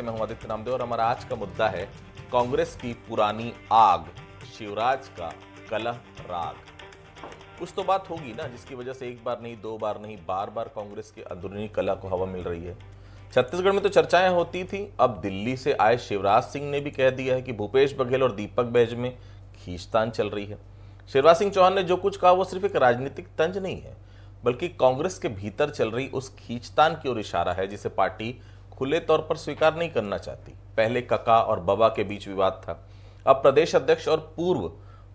स्वागत है। मैं हूं आदित्य नामदेव और हमारा आज का मुद्दा है कांग्रेस की पुरानी आग, शिवराज का कलह राग। कुछ तो बात होगी ना जिसकी वजह से एक बार नहीं, दो बार नहीं, बार बार कांग्रेस के अंदरूनी कलह को हवा मिल रही है। छत्तीसगढ़ में तो चर्चाएं होती थी, अब दिल्ली से आए शिवराज सिंह ने भी कह दिया है कि भूपेश बघेल और दीपक बैज में खींचतान चल रही है। शिवराज सिंह चौहान ने जो कुछ कहा वो सिर्फ एक राजनीतिक तंज नहीं है, बल्कि कांग्रेस के भीतर चल रही उस खींचतान की ओर इशारा है जिसे पार्टी खुले तौर पर स्वीकार नहीं करना चाहती। पहले कका और बाबा के बीच विवाद था, अब प्रदेश अध्यक्ष और पूर्व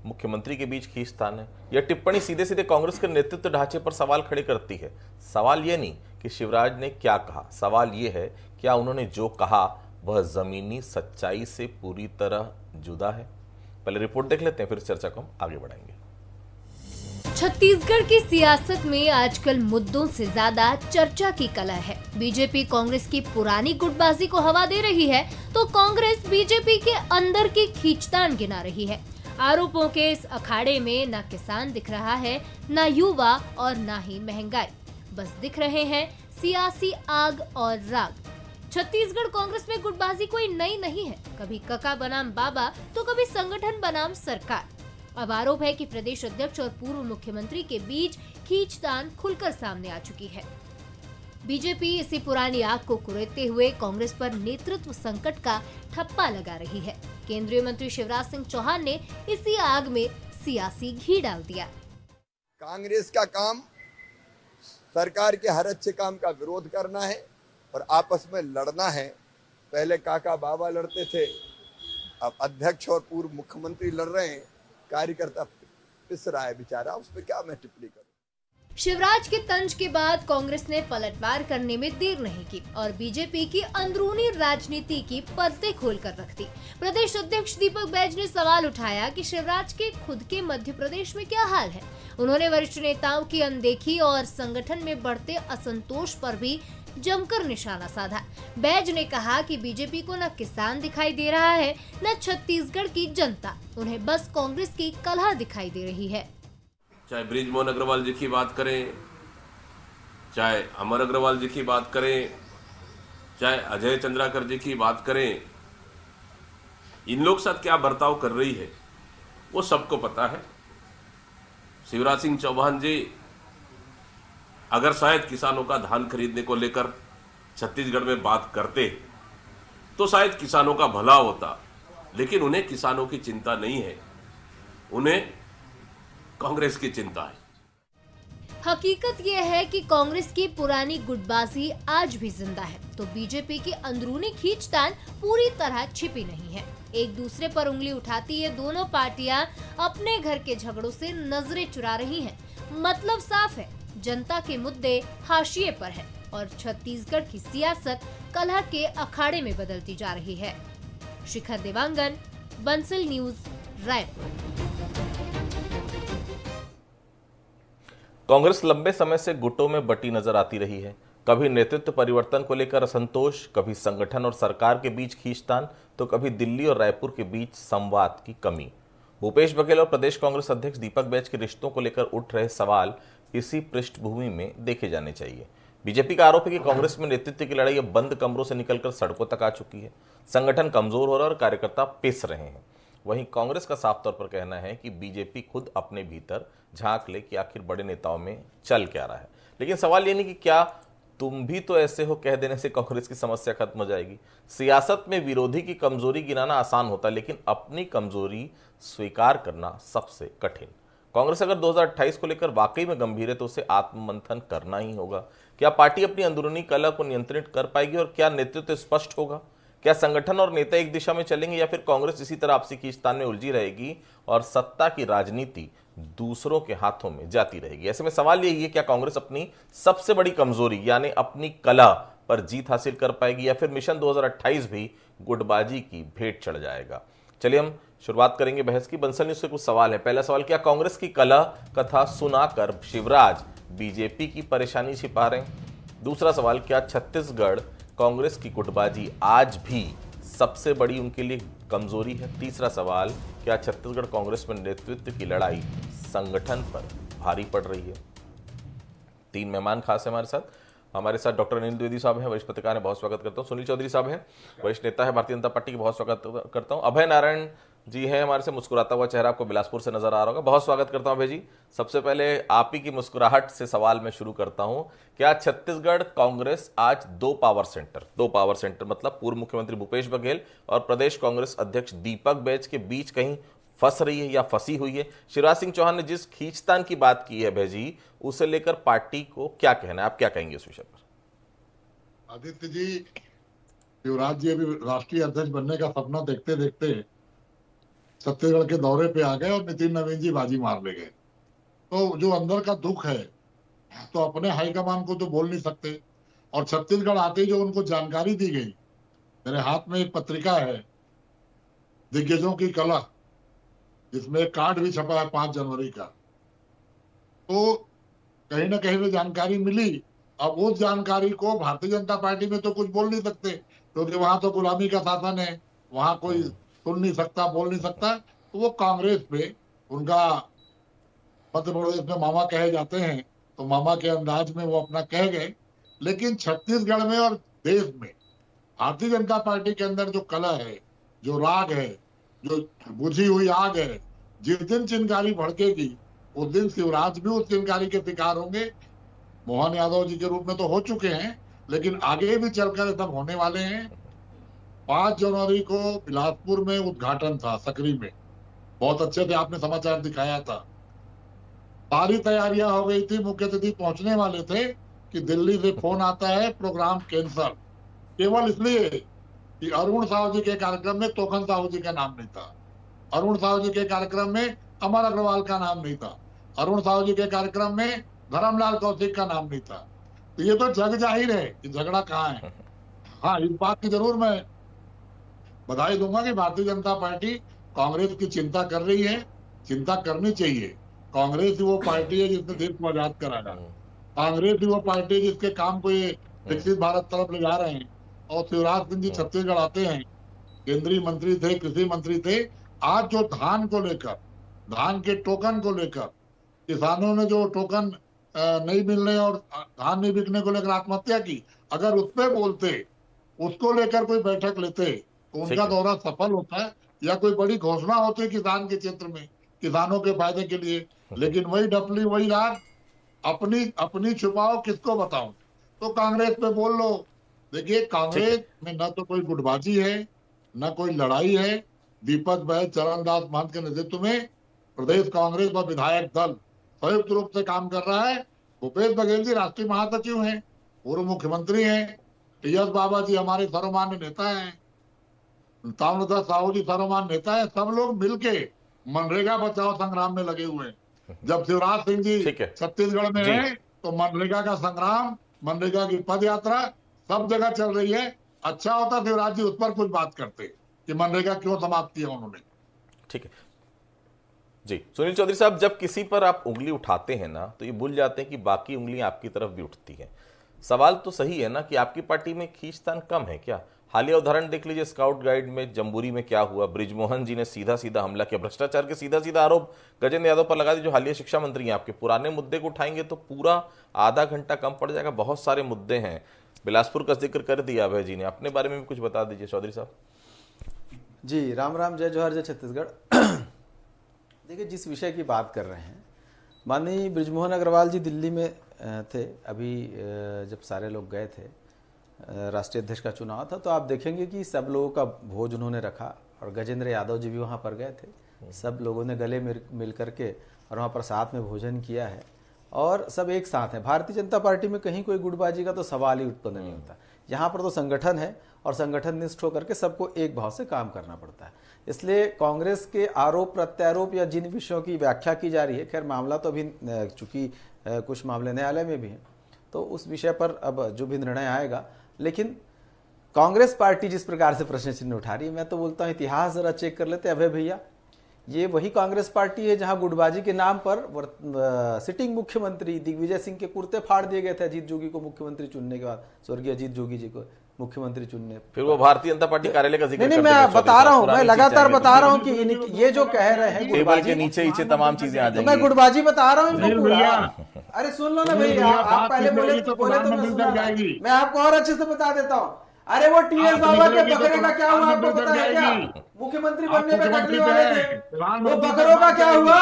मुख्यमंत्री के बीच खींचतान है। यह टिप्पणी सीधे सीधे कांग्रेस के नेतृत्व ढांचे पर सवाल खड़े करती है। सवाल यह नहीं कि शिवराज ने क्या कहा, सवाल यह है क्या उन्होंने जो कहा वह जमीनी सच्चाई से पूरी तरह जुदा है। पहले रिपोर्ट देख लेते हैं, फिर चर्चा को हम आगे बढ़ाएंगे। छत्तीसगढ़ की सियासत में आजकल मुद्दों से ज्यादा चर्चा की कला है। बीजेपी कांग्रेस की पुरानी गुटबाजी को हवा दे रही है तो कांग्रेस बीजेपी के अंदर की खींचतान गिना रही है। आरोपों के इस अखाड़े में न किसान दिख रहा है, न युवा और न ही महंगाई, बस दिख रहे हैं सियासी आग और राग। छत्तीसगढ़ कांग्रेस में गुटबाजी कोई नई नहीं है, कभी कका बनाम बाबा तो कभी संगठन बनाम सरकार। अब आरोप है कि प्रदेश अध्यक्ष और पूर्व मुख्यमंत्री के बीच खींचतान खुलकर सामने आ चुकी है। बीजेपी इसी पुरानी आग को कुरेदते हुए कांग्रेस पर नेतृत्व संकट का ठप्पा लगा रही है। केंद्रीय मंत्री शिवराज सिंह चौहान ने इसी आग में सियासी घी डाल दिया। कांग्रेस का काम सरकार के हर अच्छे काम का विरोध करना है और आपस में लड़ना है। पहले काका बाबा लड़ते थे, अब अध्यक्ष और पूर्व मुख्यमंत्री लड़ रहे हैं। कार्यकर्ता पिस रहा है बेचारा, उस पर क्या मैं टिप्पणी करूं। शिवराज के तंज के बाद कांग्रेस ने पलटवार करने में देर नहीं की और बीजेपी की अंदरूनी राजनीति की पर्दे खोलकर रख दी। प्रदेश अध्यक्ष दीपक बैज ने सवाल उठाया कि शिवराज के खुद के मध्य प्रदेश में क्या हाल है। उन्होंने वरिष्ठ नेताओं की अनदेखी और संगठन में बढ़ते असंतोष पर भी जमकर निशाना साधा। बैज ने कहा कि बीजेपी को न किसान दिखाई दे रहा है न छत्तीसगढ़ की जनता, उन्हें बस कांग्रेस की कलह दिखाई दे रही है। चाहे बृजमोहन अग्रवाल जी की बात करें, चाहे अमर अग्रवाल जी की बात करें, चाहे अजय चंद्राकर जी की बात करें, इन लोग साथ क्या बर्ताव कर रही है वो सबको पता है। शिवराज सिंह चौहान जी अगर शायद किसानों का धान खरीदने को लेकर छत्तीसगढ़ में बात करते तो शायद किसानों का भला होता, लेकिन उन्हें किसानों की चिंता नहीं है, उन्हें कांग्रेस की चिंता है। हकीकत यह है कि कांग्रेस की पुरानी गुटबाजी आज भी जिंदा है तो बीजेपी की अंदरूनी खींचतान पूरी तरह छिपी नहीं है। एक दूसरे पर उंगली उठाती ये दोनों पार्टियां अपने घर के झगड़ों से नजरें चुरा रही हैं। मतलब साफ है, जनता के मुद्दे हाशिए पर है और छत्तीसगढ़ की सियासत कलह के अखाड़े में बदलती जा रही है। शिखर देवांगन, बंसल न्यूज, रायपुर। कांग्रेस लंबे समय से गुटों में बटी नजर आती रही है। कभी नेतृत्व परिवर्तन को लेकर असंतोष, कभी संगठन और सरकार के बीच खींचतान, तो कभी दिल्ली और रायपुर के बीच संवाद की कमी। भूपेश बघेल और प्रदेश कांग्रेस अध्यक्ष दीपक बैज के रिश्तों को लेकर उठ रहे सवाल इसी पृष्ठभूमि में देखे जाने चाहिए। बीजेपी का आरोप है कि कांग्रेस में नेतृत्व की लड़ाई अब बंद कमरों से निकलकर सड़कों तक आ चुकी है। संगठन कमजोर हो रहा है और कार्यकर्ता पिस रहे हैं। वहीं कांग्रेस का साफ तौर पर कहना है कि बीजेपी खुद अपने भीतर झांक ले कि आखिर बड़े नेताओं में चल क्या रहा है। लेकिन सवाल ये नहीं कि क्या तुम भी तो ऐसे हो कह देने से कांग्रेस की समस्या खत्म हो जाएगी। सियासत में विरोधी की कमजोरी गिनाना आसान होता है, लेकिन अपनी कमजोरी स्वीकार करना सबसे कठिन। कांग्रेस अगर 2028 को लेकर वाकई में गंभीर है तो उसे आत्ममंथन करना ही होगा। क्या पार्टी अपनी अंदरूनी कलह को नियंत्रित कर पाएगी और क्या नेतृत्व स्पष्ट होगा? क्या संगठन और नेता एक दिशा में चलेंगे या फिर कांग्रेस इसी तरह आपसी खींचतान में उलझी रहेगी और सत्ता की राजनीति दूसरों के हाथों में जाती रहेगी? ऐसे में सवाल यही है, क्या कांग्रेस अपनी सबसे बड़ी कमजोरी यानी अपनी कला पर जीत हासिल कर पाएगी या फिर मिशन 2028 भी गुटबाजी की भेंट चढ़ जाएगा? चलिए हम शुरुआत करेंगे बहस की। बंसल न्यूज से कुछ सवाल है। पहला सवाल, क्या कांग्रेस की कला कथा सुनाकर शिवराज बीजेपी की परेशानी छिपा रहे हैं? दूसरा सवाल, क्या छत्तीसगढ़ कांग्रेस की गुटबाजी आज भी सबसे बड़ी उनके लिए कमजोरी है? तीसरा सवाल, क्या छत्तीसगढ़ कांग्रेस में नेतृत्व की लड़ाई संगठन पर भारी पड़ रही है? 3 मेहमान खास है हमारे साथ। हमारे साथ डॉक्टर अनिल द्विवेदी साहब हैं, वरिष्ठ पत्रकार हैं, बहुत स्वागत करता हूं। सुनील चौधरी साहब हैं, वरिष्ठ नेता है भारतीय जनता पार्टी की, बहुत स्वागत करता हूं। अभय नारायण जी हैं हमारे से, मुस्कुराता हुआ चेहरा आपको बिलासपुर से नजर आ रहा होगा, बहुत स्वागत करता हूं अभय जी। सबसे पहले आप ही की मुस्कुराहट से सवाल मैं शुरू करता हूं। क्या छत्तीसगढ़ कांग्रेस आज दो पावर सेंटर मतलब पूर्व मुख्यमंत्री भूपेश बघेल और प्रदेश कांग्रेस अध्यक्ष दीपक बैज के बीच कहीं फंस रही है या फंसी हुई है? शिवराज सिंह चौहान ने जिस खींचतान की बात की है अभय जी, उसे लेकर पार्टी को क्या कहना है, आप क्या कहेंगे उस विषय पर? आदित्य जी, शिवराज जी अभी राष्ट्रीय अध्यक्ष बनने का सपना देखते देखते छत्तीसगढ़ के दौरे पे आ गए और नितिन नवीन जी बाजी मार ले गए। तो जो अंदर का दुख है, तो अपने हाईकमान को तो बोल नहीं सकते, और छत्तीसगढ़ आते ही जो उनको जानकारी दी गई, मेरे हाथ में एक पत्रिका है दिग्गजों की कला, जिसमें एक कार्ड भी छपा है 5 जनवरी का। तो कहीं ना कहीं से जानकारी मिली। अब उस जानकारी को भारतीय जनता पार्टी में तो कुछ बोल नहीं सकते, क्योंकि वहां तो गुलामी का शासन है, वहां कोई सुन नहीं सकता, बोल नहीं सकता। तो वो कांग्रेस पे, उनका मध्य प्रदेश में मामा कहे जाते हैं, तो मामा के अंदाज में वो अपना कह गए। लेकिन छत्तीसगढ़ में और देश में भारतीय जनता पार्टी के अंदर जो कला है, जो राग है, जो बुझी हुई आग है, जिस दिन चिंगारी भड़केगी उस दिन शिवराज भी उस चिंगारी के शिकार होंगे। मोहन यादव जी के रूप में तो हो चुके हैं, लेकिन आगे भी चलकर सब होने वाले हैं। 5 जनवरी को बिलासपुर में उद्घाटन था, सकरी में, बहुत अच्छे से आपने समाचार दिखाया था। सारी तैयारियां हो गई थी, मुख्य अतिथि पहुंचने वाले थे कि दिल्ली से फोन आता है प्रोग्राम कैंसल, केवल इसलिए कि अरुण साहू जी के कार्यक्रम में तोखन साहू जी का नाम नहीं था, अरुण साहू जी के कार्यक्रम में अमर अग्रवाल का नाम नहीं था, अरुण साहू जी के कार्यक्रम में धर्मलाल कौशिक का नाम नहीं था। तो ये तो जग जाहिर है कि झगड़ा कहाँ है। हाँ, इस बात की जरूर मैं बधाई दूंगा कि भारतीय जनता पार्टी कांग्रेस की चिंता कर रही है, चिंता करनी चाहिए। कांग्रेस ही वो पार्टी है जिसने देश को आजाद कराया, कांग्रेस ही वो पार्टी है जिसके काम को ये विकसित भारत तरफ ले जा रहे हैं। और शिवराज सिंह जी छत्तीसगढ़ आते हैं, केंद्रीय मंत्री थे, कृषि मंत्री थे। आज जो धान को लेकर, धान के टोकन को लेकर, किसानों ने जो टोकन नहीं मिलने और धान नहीं बिकने को लेकर आत्महत्या की, अगर उस पर बोलते, उसको लेकर कोई बैठक लेते, तो उनका दौरा सफल होता है, या कोई बड़ी घोषणा होती किसान के क्षेत्र में, किसानों के फायदे के लिए। लेकिन वही डपली, वही राग, अपनी छुपाओ, किसको बताऊं? तो कांग्रेस पे बोल लो। देखिए, कांग्रेस में न तो कोई गुटबाजी है, न कोई लड़ाई है। दीपक बैज, चरणदास महंत के नेतृत्व में प्रदेश कांग्रेस व विधायक दल संयुक्त रूप से काम कर रहा है। भूपेश बघेल जी राष्ट्रीय महासचिव हैं, पूर्व मुख्यमंत्री हैं, टीएस बाबा जी हमारे सर्वमान्य नेता हैं, ताम्रध्वज साहू जी सर्वमान्य नेता है। सब लोग मिलके मनरेगा बचाओ संग्राम में लगे हुए हैं। जब शिवराज सिंह जी छत्तीसगढ़ में हैं, तो मनरेगा का संग्राम, मनरेगा की पद यात्रा सब जगह चल रही है। अच्छा होता शिवराज जी उस पर कुछ बात करते कि मनरेगा क्यों समाप्त किया उन्होंने। ठीक है जी। सुनील चौधरी साहब, जब किसी पर आप उंगली उठाते हैं ना, तो ये भूल जाते हैं कि बाकी उंगलियां आपकी तरफ भी उठती हैं। सवाल तो सही है ना कि आपकी पार्टी में खींचतान कम है क्या? हालिया उदाहरण देख लीजिए, स्काउट गाइड में जम्बूरी में क्या हुआ। बृजमोहन जी ने सीधा सीधा हमला किया, भ्रष्टाचार के सीधा सीधा आरोप गजेंद्र यादव पर लगा दिए, जो हालिया शिक्षा मंत्री हैं आपके। पुराने मुद्दे को उठाएंगे तो पूरा आधा घंटा कम पड़ जाएगा, बहुत सारे मुद्दे हैं। बिलासपुर का जिक्र कर दिया अभय जी ने, अपने बारे में भी कुछ बता दीजिए चौधरी साहब। जी, राम राम, जय जोहार, जय छत्तीसगढ़। देखिए, जिस विषय की बात कर रहे हैं, माननीय बृजमोहन अग्रवाल जी दिल्ली में थे अभी, जब सारे लोग गए थे, राष्ट्रीय अध्यक्ष का चुनाव था, तो आप देखेंगे कि सब लोगों का भोज उन्होंने रखा, और गजेंद्र यादव जी भी वहाँ पर गए थे। सब लोगों ने गले मिल करके और वहाँ पर साथ में भोजन किया है, और सब एक साथ हैं। भारतीय जनता पार्टी में कहीं कोई गुटबाजी का तो सवाल ही उत्पन्न नहीं होता। यहाँ पर तो संगठन है, और संगठन निष्ठ होकर के सबको एक भाव से काम करना पड़ता है। इसलिए कांग्रेस के आरोप प्रत्यारोप या जिन विषयों की व्याख्या की जा रही है, खैर मामला तो अभी चूंकि कुछ मामले न्यायालय में भी हैं, तो उस विषय पर अब जो भी निर्णय आएगा। लेकिन कांग्रेस पार्टी जिस प्रकार से प्रश्न चिन्ह उठा रही है, मैं तो बोलता हूँ इतिहास जरा चेक कर लेते अभय भैया। ये वही कांग्रेस पार्टी है जहां गुटबाजी के नाम पर सिटिंग मुख्यमंत्री दिग्विजय सिंह के कुर्ते फाड़ दिए गए थे अजीत जोगी को मुख्यमंत्री चुनने के बाद, स्वर्गीय अजीत जोगी जी को मुख्यमंत्री चुनने। फिर वो भारतीय जनता पार्टी कार्यालय का जिक्र नहीं, मैं बता रहा हूँ, मैं लगातार बता रहा हूँ कि ये जो कह रहे हैं टेबल के नीचे तमाम चीजें आ जाएंगी। मैं गुटबाजी बता रहा हूँ। अरे सुन लो ना सुनिए भैया, भैया, आप बात पहले सुन बोले लेगी तो बोले तो मैं प्रधानमंत्री सुना तक ना। जाएगी। मैं आपको और अच्छे से बता देता हूँ। अरे वो टीएस आप बाबा के निकलेगी तो बकरे का क्या हुआ आपको प्रधानमंत्री पता है तक क्या? जाएगी। मुख्यमंत्री आप बनने पे मुख्यमंत्री कटने वाले पे थे, हैं, वो प्रधानमंत्री बकरों तक का बात क्या जाएगी। हुआ?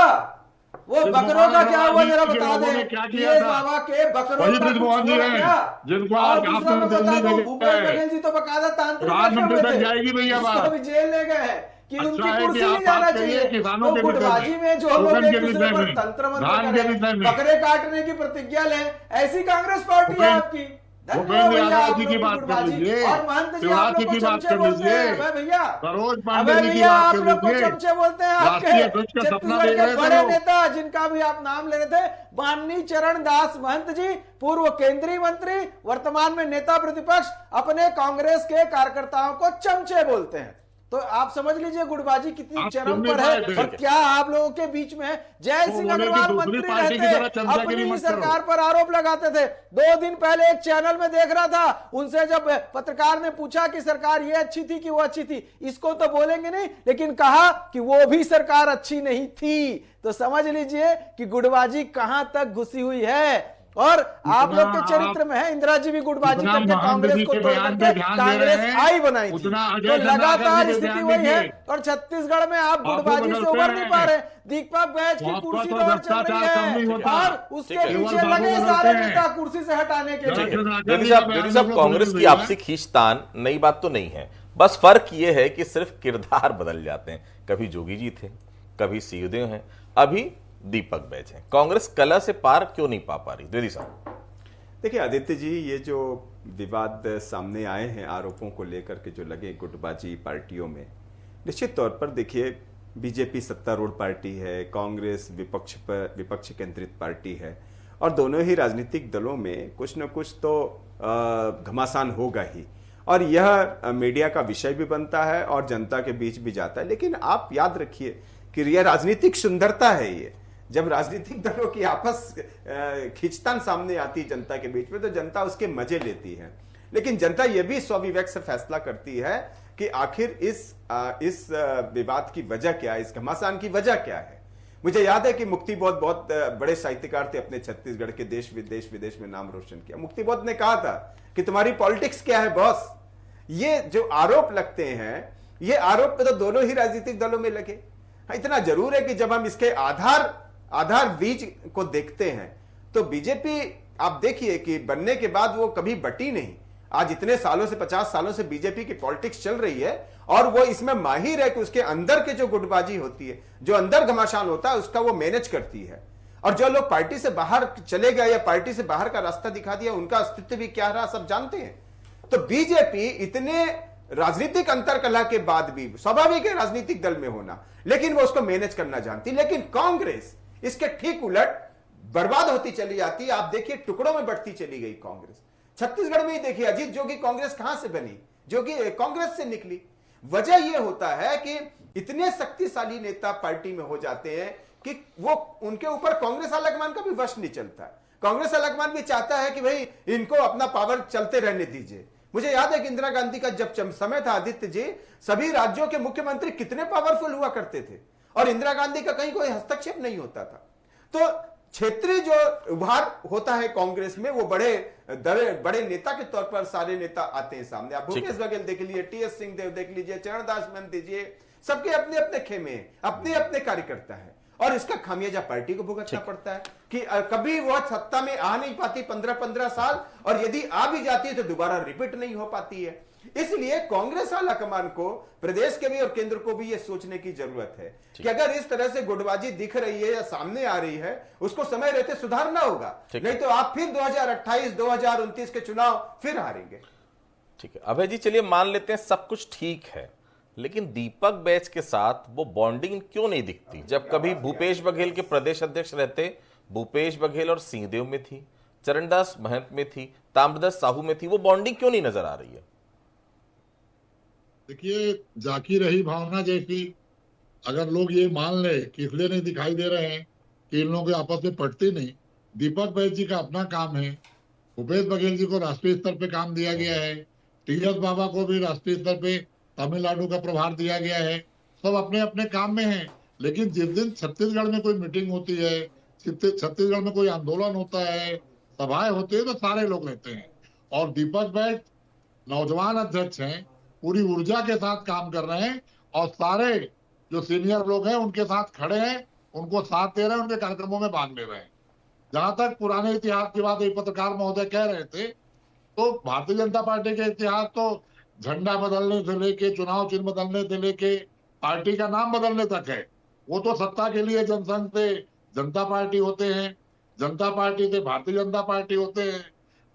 वो ब्रिजमोहन बकरों का क्या हुआ अग्रवाल जरा जी के बता लोगों दे। ने क्या किया टीएस था? बाबा के बकरों वही का कुछ ब्रिजमोहन जी हुआ हैं, क्या? जिनको और आज दूसरा आपने मैं बता दिल्ली दूं, भेजा भूपेश है। बघेल जी तो बकायदा तांत्रिक बैठे प्रधानमंत्री हुए तक थे, जाएगी भैया जिसको बात। अभी जेल ले गए हैं कि अच्छा उनकी है कि कुर्सी आप नहीं जाना बात करिए चाहिए। किसानों वो के विषय गुटबाजी में जो लोग शोषण एक के दूसरे विषय पर में, तंत्र मंत्र धान के विषय करें, में। बकरे काटने की प्रतिज्ञा लें, ऐसी कांग्रेस पार्टी है आपकी। धन्यवाद भूपेंद्र भैया, यादव आप जी लोग की की बात कर गुटबाजी। लीजिए, और महंत जी शिवराज आप जी लोग को की बात चमचे कर बोलते हैं। लीजिए, अबे भैया, सरोज अबे पांडे जी की भैया बात आप कर लोग को लीजिए। चमचे बोलते हैं। आपके राष्ट्रीय ध्वज का सपना छत्तीसगढ़ देख के रहे थे बड़े लोग। नेता जिनका भी आप नाम ले रहे थे, माननीय चरण दास महंत जी, पूर्व केंद्रीय मंत्री, वर्तमान में नेता प्रतिपक्ष, अपने कांग्रेस के कार्यकर्ताओं को चमचे बोलते हैं। तो आप समझ लीजिए गुटबाजी कितनी आप चरम सुन पर नहीं है। पाए थे। और क्या आप लोगों के बीच में जय वो सिंह बोले कि अग्रवाल दूसरी मंत्री पार्टी की रहते, तरह चमचागिरी अपनी मत करो। सरकार पर आरोप लगाते थे। 2 दिन पहले एक चैनल में देख रहा था, उनसे जब पत्रकार ने पूछा कि सरकार ये अच्छी थी कि वो अच्छी थी, इसको तो बोलेंगे नहीं, लेकिन कहा कि वो भी सरकार अच्छी नहीं थी। तो समझ लीजिए कि गुटबाजी कहां तक घुसी हुई है। और आप लोग के चरित्र में है, इंदिरा जी भी गुटबाजी करके कांग्रेस को तोड़ करके कांग्रेस आई बनाई थी। तो लगातार स्थिति वही है। और छत्तीसगढ़ में आप गुटबाजी से उबर नहीं पा रहे। दीपक बैच की कुर्सी दौड़ चल रही है और उसके पीछे लगे सारे नेता कुर्सी से हटाने के लिए। रेड्डी साहब, कांग्रेस की आपसी खींचतान नई बात तो नहीं है, बस फर्क ये है कि सिर्फ किरदार बदल जाते हैं। कभी जोगी जी थे, कभी सिंहदेव हैं, अभी दीपक बैच हैं। कांग्रेस कला से पार क्यों नहीं पा रही? रेड्डी साहब देखिए आदित्य जी, ये जो विवाद सामने आए हैं आरोपों को लेकर के जो लगे गुटबाजी पार्टियों में, निश्चित तौर पर देखिए बीजेपी सत्तारूढ़ पार्टी है, कांग्रेस विपक्ष केंद्रित पार्टी है, और दोनों ही राजनीतिक दलों में कुछ न कुछ तो घमासान होगा ही, और यह मीडिया का विषय भी बनता है और जनता के बीच भी जाता है। लेकिन आप याद रखिए कि यह राजनीतिक सुंदरता है। ये जब राजनीतिक दलों की आपस खींचतान सामने आती है जनता के बीच में, तो जनता उसके मजे लेती है। लेकिन जनता यह भी स्वविवेक से फैसला करती है कि आखिर इस विवाद की वजह क्या है, इस घमासान की वजह क्या है। मुझे याद है कि मुक्ति बोध बहुत बड़े साहित्यकार थे, अपने छत्तीसगढ़ के, देश विदेश में नाम रोशन किया। मुक्ति बोध ने कहा था कि तुम्हारी पॉलिटिक्स क्या है बॉस। ये जो आरोप लगते हैं, ये आरोप तो दोनों ही राजनीतिक दलों में लगे। इतना जरूर है कि जब हम इसके आधार बीज को देखते हैं, तो बीजेपी आप देखिए कि बनने के बाद वो कभी बटी नहीं। आज इतने सालों से, 50 सालों से बीजेपी की पॉलिटिक्स चल रही है, और वो इसमें माहिर है कि उसके अंदर के जो गुटबाजी होती है, जो अंदर घमासान होता है, उसका वो मैनेज करती है। और जो लोग पार्टी से बाहर चले गए या पार्टी से बाहर का रास्ता दिखा दिया, उनका अस्तित्व भी क्या रहा सब जानते हैं। तो बीजेपी इतने राजनीतिक अंतरकलह के बाद भी, स्वाभाविक है राजनीतिक दल में होना, लेकिन वो उसको मैनेज करना जानती। लेकिन कांग्रेस इसके ठीक उलट बर्बाद होती चली जाती है। आप देखिए टुकड़ों में बढ़ती चली गई कांग्रेस। छत्तीसगढ़ में ही देखिए, अजीत जोगी कांग्रेस कहां से बनी? जोगी कांग्रेस से निकली। वजह यह होता है कि इतने शक्तिशाली नेता पार्टी में हो जाते हैं कि वो उनके ऊपर कांग्रेस आलाकमान का भी वश नहीं चलता। कांग्रेस आलाकमान भी चाहता है कि भाई इनको अपना पावर चलते रहने दीजिए। मुझे याद है कि इंदिरा गांधी का जब समय था आदित्य जी, सभी राज्यों के मुख्यमंत्री कितने पावरफुल हुआ करते थे, और इंदिरा गांधी का कहीं कोई हस्तक्षेप नहीं होता था। तो क्षेत्रीय जो उभार होता है कांग्रेस में, वो बड़े नेता के तौर पर सारे नेता आते हैं सामने। आप भूपेश बघेल देख लीजिए, टीएस सिंहदेव देख लीजिए, चरणदास महंत दीजिए, सबके अपने अपने खेमे हैं, अपने अपने कार्यकर्ता है, और इसका खामियाजा पार्टी को भुगतना पड़ता है कि कभी वह सत्ता में आ नहीं पाती 15-15 साल, और यदि आ भी जाती है तो दोबारा रिपीट नहीं हो पाती है। इसलिए कांग्रेस आलाकमान को, प्रदेश के भी और केंद्र को भी यह सोचने की जरूरत है कि अगर इस तरह से गुटबाजी दिख रही है या सामने आ रही है, उसको समय रहते सुधारना होगा, नहीं तो आप फिर 2028-2029 के चुनाव फिर हारेंगे। ठीक है अभय जी, चलिए मान लेते हैं सब कुछ ठीक है, लेकिन दीपक बैच के साथ वो बॉन्डिंग क्यों नहीं दिखती? जब कभी भूपेश बघेल के प्रदेश अध्यक्ष रहते, भूपेश बघेल और सिंहदेव में थी, चरणदास महंत में थी, ताम्रध्वज साहू में थी, वो बॉन्डिंग क्यों नहीं नजर आ रही है? देखिए, जाकी रही भावना जैसी, अगर लोग ये मान ले कि इसलिए नहीं दिखाई दे रहे हैं कि इन लोगों के आपस में पटती नहीं। दीपक बैच जी का अपना काम है, भूपेश बघेल जी को राष्ट्रीय स्तर पे काम दिया गया है, टीएस बाबा को भी राष्ट्रीय स्तर पे तमिलनाडु का प्रभार दिया गया है, सब अपने अपने काम में हैं। लेकिन जिस दिन छत्तीसगढ़ में कोई मीटिंग होती है छत्तीसगढ़ में कोई आंदोलन होता है, सभाएं होती है, तो सारे लोग रहते हैं। और दीपक बैठ नौजवान अध्यक्ष हैं, पूरी ऊर्जा के साथ काम कर रहे हैं और सारे जो सीनियर लोग हैं उनके साथ खड़े हैं, उनको साथ दे रहे हैं, उनके कार्यक्रमों में भाग ले रहे हैं। जहां तक पुराने इतिहास की बात एक पत्रकार महोदय कह रहे थे, तो भारतीय जनता पार्टी के इतिहास तो झंडा बदलने से लेके, चुनाव चिन्ह बदलने से लेके, पार्टी का नाम बदलने तक है। वो तो सत्ता के लिए जनसंघ से जनता पार्टी होते हैं, जनता पार्टी से भारतीय जनता पार्टी होते हैं,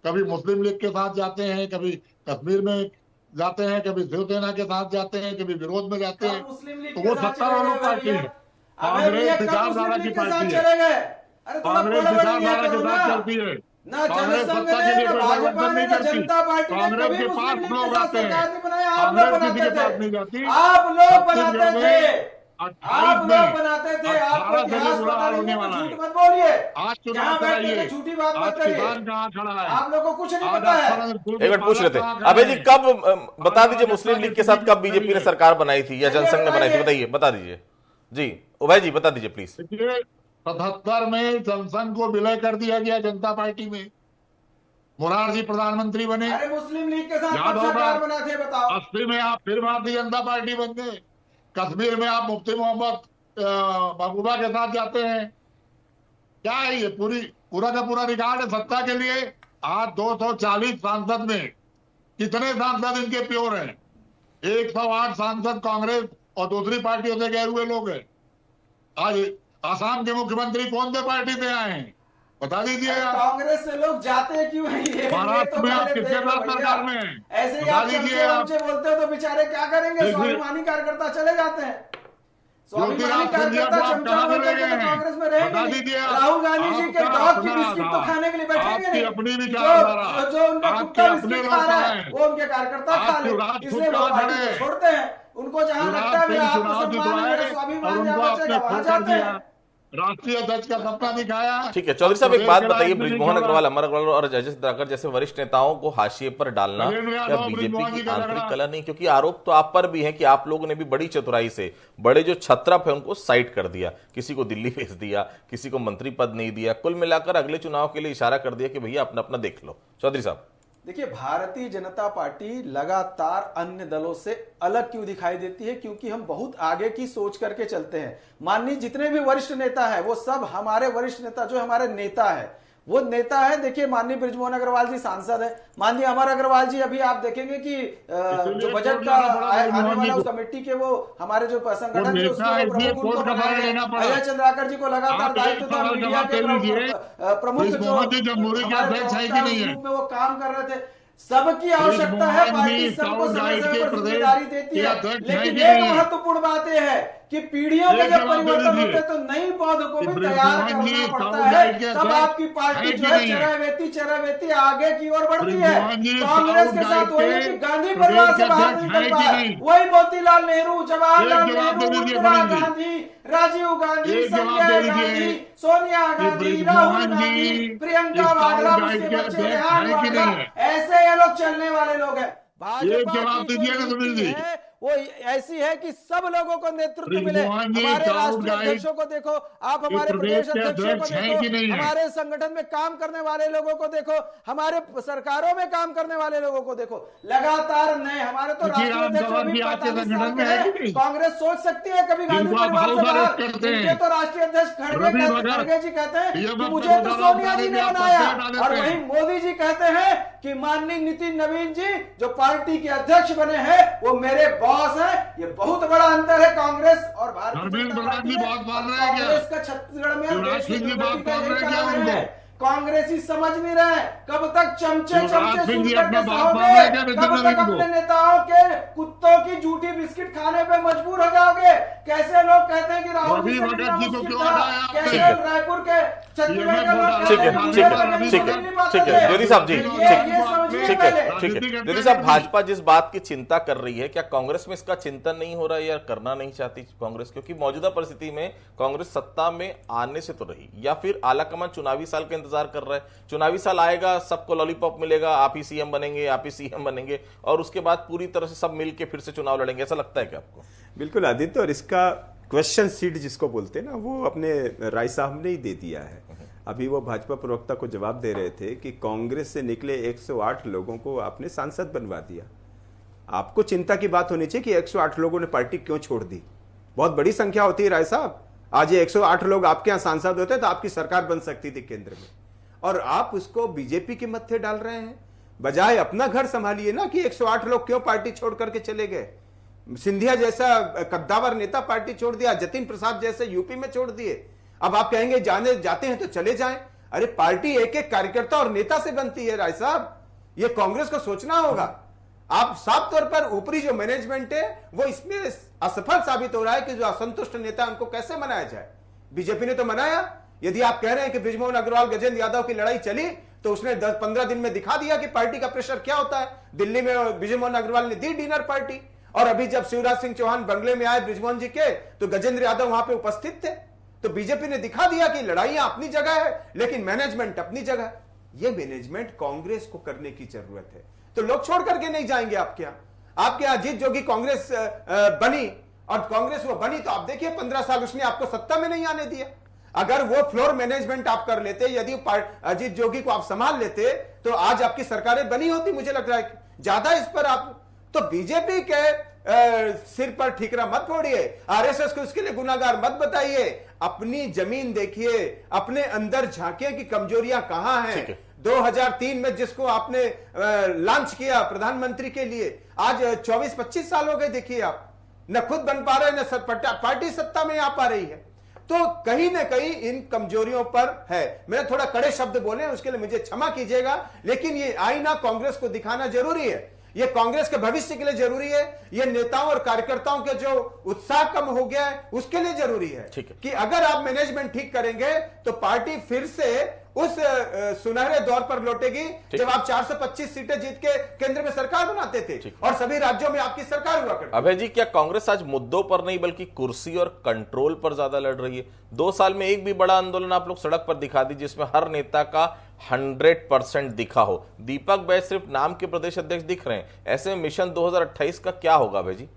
कभी मुस्लिम लीग के साथ जाते हैं, कभी कश्मीर में जाते हैं, कभी शिवसेना के साथ जाते हैं, कभी विरोध में जाते हैं। तो वो सत्तारूढ़ पार्टी है। कांग्रेस विचारधारा की पार्टी है, कांग्रेस विचारधारा के साथ चलती है। कांग्रेस सत्ता के लिए कोई परिवर्तन नहीं करती। कांग्रेस के पास लोग आते हैं, कांग्रेस किसी के पास नहीं जाती। आप लोग बनाते थे, 28 में बनाते थे, 18 से बुरा हाल होने वाला है। मत बोलिए, आज चुनाव कराइए, झूठी बात आज मत करिए। किसान कहाँ खड़ा है, आप लोगों को कुछ नहीं आज पता है। एक मिनट पूछ रहे थे अभय जी, कब बता दीजिए मुस्लिम लीग के साथ कब बीजेपी ने सरकार बनाई थी या जनसंघ ने बनाई थी, बताइए, बता दीजिए जी उभय जी, बता दीजिए प्लीज। 77 में जनसंघ को विलय कर दिया गया जनता पार्टी में, मोरारजी प्रधानमंत्री बने। अरे मुस्लिम लीग के साथ याद कब होगा। सरकार बना थे, बताओ। 80 में आप फिर भारतीय जनता पार्टी बन गए। कश्मीर में आप मुफ्ती मोहम्मद महबूबा के साथ जाते हैं। क्या है ये पूरा का पूरा रिकॉर्ड है सत्ता के लिए। आज 240 सांसद में कितने सांसद इनके प्योर हैं? 108 सांसद कांग्रेस और दूसरी पार्टियों से गए हुए लोग हैं। आज आसाम के मुख्यमंत्री कौन से पार्टी से आए हैं, बता दीजिए आप। कांग्रेस से लोग जाते क्यों हैं? महाराष्ट्र में आप कितने साल सरकार में हैं, ऐसे ही बता आप दीजिए आप। चमचे बोलते हो तो बेचारे क्या करेंगे? स्वाभिमानी कार्यकर्ता चले जाते हैं, स्वाभिमानी कार्यकर्ता चमचा बोल करके तो कांग्रेस में रहेंगे। राहुल गांधी जी के डॉग की बिस्किट तो खाने के लिए बैठेंगे नहीं। अपनी विचारधारा, जो उनका कुत्ता बिस्किट खा रहा है हैं। वो उनके कार्यकर्ता खा ले, इसलिए वो पार्टी को छोड़ते हैं। उनको जहां लगता है मेरा आत्मसम्मान, मेरा स्वाभिमान जहां बचेगा वहां जाते हैं। राष्ट्रीय अध्यक्ष का सपना दिखाया। ठीक है चौधरी साहब, एक बात बताइए, ब्रिजमोहन अग्रवाल, अमर अग्रवाल और अजय चंद्राकर जैसे वरिष्ठ नेताओं को हाशिए पर डालना क्या बीजेपी की आंतरिक कला नहीं? क्योंकि आरोप तो आप पर भी है कि आप लोगों ने भी बड़ी चतुराई से बड़े जो छत्रप है उनको साइड कर दिया, किसी को दिल्ली भेज दिया, किसी को मंत्री पद नहीं दिया, कुल मिलाकर अगले चुनाव के लिए इशारा कर दिया कि भैया अपना अपना देख लो। चौधरी साहब देखिए, भारतीय जनता पार्टी लगातार अन्य दलों से अलग क्यों दिखाई देती है? क्योंकि हम बहुत आगे की सोच करके चलते हैं। माननीय जितने भी वरिष्ठ नेता है वो सब हमारे वरिष्ठ नेता, जो हमारे नेता है वो नेता है। देखिए, माननीय ब्रिजमोहन अग्रवाल जी सांसद है, माननीय अमर अग्रवाल जी अभी आप देखेंगे कि जो बजट का आने वाला उस कमेटी के वो हमारे जो संगठन के प्रमुख उनको बनाए हैं। अजय चंद्राकर जी को लगातार दायित्व था, मीडिया के प्रमुख जो वो काम कर रहे थे। सबकी आवश्यकता है, पार्टी सबको समय समय पर जिम्मेदारी देती है, लेकिन एक महत्वपूर्ण बात यह है कि पीढ़ियों के जब परिवर्तन होते तो नई पौध को भी तैयार करना पड़ता है। तब आपकी पार्टी जो है चरावेती आगे की ओर बढ़ती है। कांग्रेस के साथ वही कि गांधी परिवार से बाहर निकल पाए, वही मोतीलाल नेहरू, जवाहरलाल नेहरू, इंदिरा गांधी, राजीव गांधी, संजय गांधी, सोनिया गांधी, राहुल गांधी, प्रियंका वाड्रा, उसके बच्चे रेहान वाड्रा, ऐसे ये लोग चलने वाले लोग हैं। जवाब दीजिए ना सुनील जी। वो ऐसी है कि सब लोगों को नेतृत्व मिले। हमारे राष्ट्रीय अध्यक्षों को देखो, आप हमारे प्रदेश अध्यक्षों को देखो, हमारे संगठन में काम करने वाले लोगों को देखो, हमारे सरकारों में काम करने वाले लोगों को देखो, लगातार नए हमारे तो राष्ट्रीय अध्यक्ष भी 45 साल के हैं। कांग्रेस सोच सकती है कभी गांधी परिवार से बाहर, इनके तो राष्ट्रीय अध्यक्ष खड़गे जी कहते हैं कि मुझे तो सोनिया जी ने बनाया, और वहीं मोदी जी कहते हैं कि माननीय नितिन नवीन जी जो पार्टी के अध्यक्ष बने हैं वो मेरे बॉस है। ये बहुत बड़ा अंतर है कांग्रेस और भारतीय जनता पार्टी में। कांग्रेस का छत्तीसगढ़ में देश की दुर्गति का यही कारण है। कांग्रेसी समझ नहीं रहे कब तक चमचे सुन करके सहोगे, कब तक अपने नेताओं के कुत्तों की झूठी बिस्किट खाने पे मजबूर हो जाओगे। कैसे लोग कहते हैं कि राहुल जी कैसे रायपुर के छत्तीसगढ़ के लोग ठीक है ज्योति साहब जी, ठीक है ज्योति साहब, भाजपा जिस बात की चिंता कर रही है, क्या कांग्रेस में इसका चिंतन नहीं हो रहा है या करना नहीं चाहती कांग्रेस? क्योंकि मौजूदा परिस्थिति में कांग्रेस सत्ता में आने से तो रही, या फिर आलाकमान चुनावी साल के इंतजार कर रहा है, चुनावी साल आएगा सबको लॉलीपॉप मिलेगा, आप ही सीएम बनेंगे, आप ही सीएम बनेंगे, और उसके बाद पूरी तरह से सब मिलके फिर से चुनाव लड़ेंगे, ऐसा लगता है क्या आपको? बिल्कुल आदित्य, और इसका क्वेश्चन सीट जिसको बोलते हैं ना, वो अपने राय साहब ने ही दे दिया है। अभी वो भाजपा प्रवक्ता को जवाब दे रहे थे कि कांग्रेस से निकले 108 लोगों को आपने सांसद बनवा दिया। आपको चिंता की बात होनी चाहिए कि 108 लोगों ने पार्टी क्यों छोड़ दी। बहुत बड़ी संख्या होती है राय साहब। आज ये 108 लोग आपके यहाँ सांसद होते तो आपकी सरकार बन सकती थी केंद्र में, और आप उसको बीजेपी के मत्थे डाल रहे हैं। बजाय अपना घर संभालिए ना कि 108 लोग क्यों पार्टी छोड़ करके चले गए। सिंधिया जैसा कद्दावर नेता पार्टी छोड़ दिया, जतिन प्रसाद जैसे यूपी में छोड़ दिए। अब आप कहेंगे जाते हैं तो चले जाएं। अरे पार्टी एक एक कार्यकर्ता और नेता से बनती है राय साहब, ये कांग्रेस को सोचना होगा। आप साफ तौर पर ऊपरी जो मैनेजमेंट है वो इसमें असफल साबित हो रहा है कि जो असंतुष्ट नेता उनको कैसे मनाया जाए। बीजेपी ने तो मनाया। यदि आप कह रहे हैं कि बृजमोहन अग्रवाल गजेंद्र यादव की लड़ाई चली तो उसने 10-15 दिन में दिखा दिया कि पार्टी का प्रेशर क्या होता है। दिल्ली में बृजमोहन अग्रवाल ने दी डिनर पार्टी, और अभी जब शिवराज सिंह चौहान बंगले में आए बृजमोहन जी के तो गजेंद्र यादव वहां पे उपस्थित थे। तो बीजेपी ने दिखा दिया कि लड़ाइयां अपनी जगह है लेकिन मैनेजमेंट अपनी जगह। ये मैनेजमेंट कांग्रेस को करने की जरूरत है। तो लोग छोड़ करके नहीं जाएंगे आपके यहाँ अजीत जोगी कांग्रेस बनी, और कांग्रेस वो बनी तो आप देखिए 15 साल उसने आपको सत्ता में नहीं आने दिया। अगर वो फ्लोर मैनेजमेंट आप कर लेते, यदि अजीत जोगी को आप संभाल लेते तो आज आपकी सरकारें बनी होती। मुझे लग रहा है ज्यादा इस पर आप तो बीजेपी के सिर पर ठीकरा मत फोड़िए, आरएसएस को उसके लिए गुनाहगार मत बताइए। अपनी जमीन देखिए, अपने अंदर झांकिए कि कमजोरियां कहां हैं। 2003 में जिसको आपने लॉन्च किया प्रधानमंत्री के लिए, आज 24-25 साल हो गए। देखिए आप न खुद बन पा रहे, न पार्टी सत्ता में आ पा रही है। तो कहीं ना कहीं इन कमजोरियों पर है। मैंने थोड़ा कड़े शब्द बोले, उसके लिए मुझे क्षमा कीजिएगा, लेकिन ये आईना कांग्रेस को दिखाना जरूरी है। ये कांग्रेस के भविष्य के लिए जरूरी है। ये नेताओं और कार्यकर्ताओं के जो उत्साह कम हो गया है उसके लिए जरूरी है कि अगर आप मैनेजमेंट ठीक करेंगे तो पार्टी फिर से उस सुनहरे दौर पर लौटेगी जब आप 425 सीटें जीत के केंद्र में सरकार बनाते थे और सभी राज्यों में आपकी सरकार हुआ करती। अभय जी, क्या कांग्रेस आज मुद्दों पर नहीं बल्कि कुर्सी और कंट्रोल पर ज्यादा लड़ रही है? 2 साल में एक भी बड़ा आंदोलन आप लोग सड़क पर दिखा दी जिसमें हर नेता का 100% दिखा हो। दीपक बैज सिर्फ नाम के प्रदेश अध्यक्ष दिख रहे हैं। ऐसे में मिशन 2028 का क्या होगा अभय जी?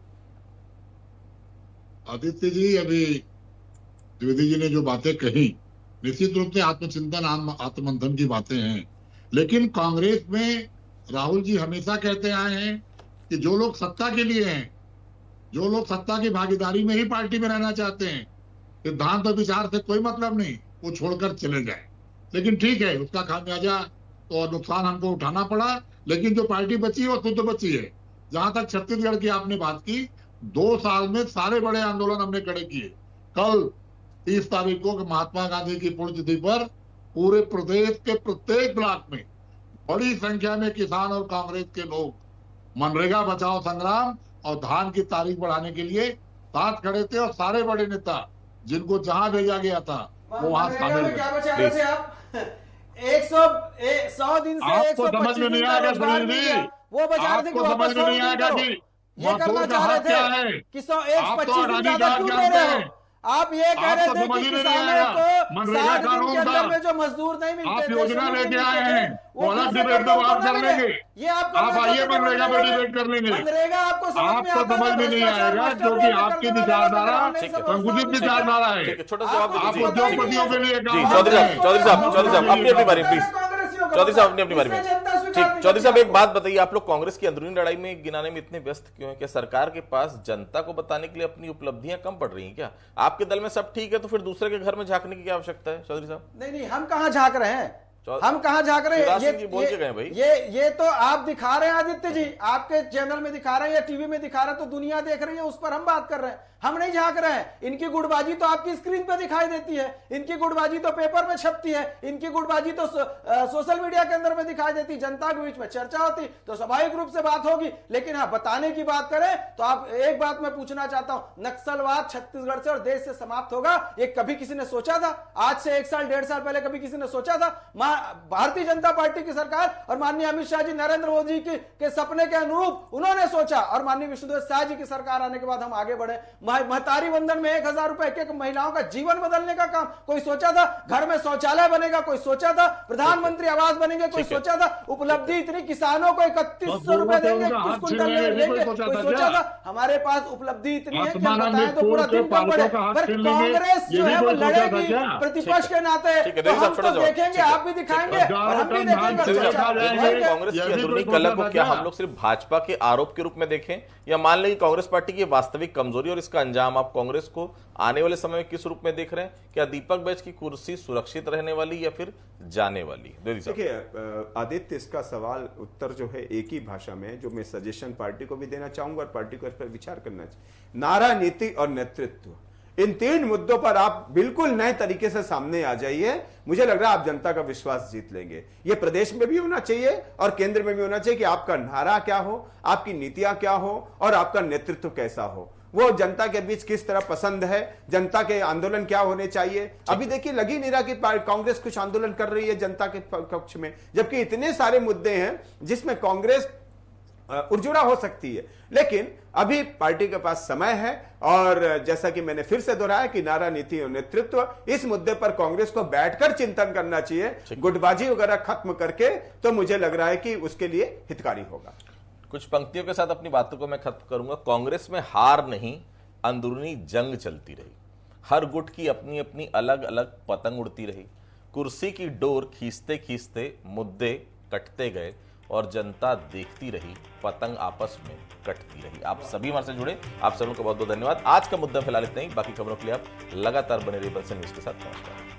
आदित्य जी, अभी द्विवेदी जी ने जो बातें कही निश्चित रूप से आत्मचिंतन आत्ममंथन की बातें हैं, लेकिन कांग्रेस में राहुल जी हमेशा कहते आए हैं कि जो लोग सत्ता के लिए हैं, जो लोग सत्ता की भागीदारी में ही पार्टी में रहना चाहते हैं, सिद्धांत और विचार से कोई मतलब नहीं, वो छोड़कर चले जाए। लेकिन ठीक है, उसका खामियाजा तो नुकसान हमको उठाना पड़ा, लेकिन जो पार्टी बची है वो शुद्ध बची है। जहां तक छत्तीसगढ़ की आपने बात की, 2 साल में सारे बड़े आंदोलन हमने खड़े किए। कल 30 तारीख को महात्मा गांधी की पुण्यतिथि पर पूरे प्रदेश के प्रत्येक ब्लॉक में बड़ी संख्या में किसान और कांग्रेस के लोग मनरेगा बचाओ संग्राम और धान की तारीख बढ़ाने के लिए साथ खड़े थे, और सारे बड़े नेता जिनको जहां भेजा गया था वो वहां शामिल थे। क्या बचा रहे थे आप? 100 दिन से आपको समझ में नहीं आएगा वो बचा रहे थे कि वापस नहीं आएगा कि ये करना चाह रहे थे कि 125 दिन ज्यादा क्यों दे रहे हो? आप ये कह रहे थे कि किसानों को मनरेगा कानून था, में जो मजदूर नहीं मिलते, आप योजना लेके आए हैं, वो अलग डिबेट में बात कर लेंगे। ये आप आइए मनरेगा पे डिबेट कर लेंगे। मनरेगा आपको समझ में नहीं आएगा क्योंकि आपकी विचारधारा संकुचित विचारधारा है। आप उद्योगपतियों के लिए चौधरी साहब अपनी बारी प्लीज। चौधरी साहब अपनी बारी में ठीक। चौधरी साहब एक बात बताइए, आप लोग कांग्रेस की अंदरूनी लड़ाई में गिनाने में इतने व्यस्त क्यों हैं? क्या सरकार के पास जनता को बताने के लिए अपनी उपलब्धियां कम पड़ रही हैं क्या? आपके दल में सब ठीक है तो फिर दूसरे के घर में झांकने की क्या आवश्यकता है? चौधरी साहब नहीं, हम कहां झांक रहे हैं? हम कहां झांक रहे हैं? ये तो आप दिखा रहे हैं आदित्य जी, आपके चैनल में दिखा रहे हैं या टीवी में दिखा रहे हैं, तो दुनिया देख रही है, उस पर हम बात कर रहे हैं। हम नहीं झांक रहे हैं। इनकी गुटबाजी तो आपकी स्क्रीन पे दिखाई देती है, इनकी गुटबाजी तो पेपर में छपती है, इनकी गुटबाजी तो सोशल मीडिया के अंदर में दिखाई देती, जनता के बीच में चर्चा होती तो स्वाभाविक रूप से बात होगी। लेकिन हाँ, बताने की बात करें तो आप एक बात मैं पूछना चाहता हूं, नक्सलवाद छत्तीसगढ़ से और देश से समाप्त होगा, ये कभी किसी ने सोचा था? आज से 1 साल 1.5 साल पहले कभी किसी ने सोचा था? भारतीय जनता पार्टी की सरकार और माननीय अमित शाह जी, नरेंद्र मोदी के सपने के अनुरूप उन्होंने सोचा, और माननीय विष्णुदेव साय जी की सरकार आने के बाद हम आगे बढ़े। महतारी बंधन में 1,000 रुपए एक महिलाओं का जीवन बदलने का काम, कोई सोचा था घर में शौचालय बनेगा, कोई सोचा था प्रधानमंत्री आवास बनेंगे, कोई सोचा था उपलब्धि इतनी किसानों को 3100 रुपए देंगे, 21 कुंटल लेंगे, कोई सोचा था। हमारे पास उपलब्धि इतनी है कि हम बताएं तो पूरा दिन कम पड़े, पर कांग्रेस जो है वो लड़ेगी प्रतिपक्ष के नाते, तो हम तो देखेंगे, आप भी दिखाएंगे और हम भी देखेंगे। कांग्रेस की अंदरूनी कलह को क्या हम लोग सिर्फ भाजपा के आरोप के रूप में देखें, या मान लें कि कांग्रेस पार्टी की वास्तविक कमजोरी और इसका अंजाम आप कांग्रेस को आने वाले समय में किस रूप में देख रहे हैं? क्या दीपक बैज की कुर्सी सुरक्षित रहने वाली या फिर जाने वाली? देखिए आदित्य, इसका सवाल उत्तर जो है एक ही भाषा में, जो मैं सजेशन पार्टी को भी देना चाहूंगा और पार्टी को इस पर विचार करना चाहिए। नारा, नीति और नेतृत्व, इन 3 मुद्दों पर आप बिल्कुल नए तरीके से सामने आ जाइए। मुझे लग रहा है आप जनता का विश्वास जीत लेंगे। ये प्रदेश में भी होना चाहिए और केंद्र में भी होना चाहिए कि आपका नारा क्या हो, आपकी नीतियां क्या हो और आपका नेतृत्व कैसा हो, वो जनता के बीच किस तरह पसंद है, जनता के आंदोलन क्या होने चाहिए। अभी देखिए लगी नहीं रहा कि कांग्रेस कुछ आंदोलन कर रही है जनता के पक्ष में, जबकि इतने सारे मुद्दे हैं जिसमें कांग्रेस उर्जुरा हो सकती है। लेकिन अभी पार्टी के पास समय है और जैसा कि मैंने फिर से दोहराया कि नारा, नीति और नेतृत्व, इस मुद्दे पर कांग्रेस को बैठकर चिंतन करना चाहिए, गुटबाजी वगैरह खत्म करके, तो मुझे लग रहा है कि उसके लिए हितकारी होगा। कुछ पंक्तियों के साथ अपनी बातों को मैं खत्म करूंगा। कांग्रेस में हार नहीं, अंदरूनी जंग चलती रही। हर गुट की अपनी अपनी अलग अलग पतंग उड़ती रही। कुर्सी की डोर खींचते खींचते मुद्दे कटते गए और जनता देखती रही, पतंग आपस में कटती रही। आप सभी हमारे से जुड़े, आप सभी को बहुत बहुत धन्यवाद। आज का मुद्दा फिलहाल इतना ही। बाकी खबरों के लिए आप लगातार बने रहिए बंसल न्यूज के साथ। नमस्कार।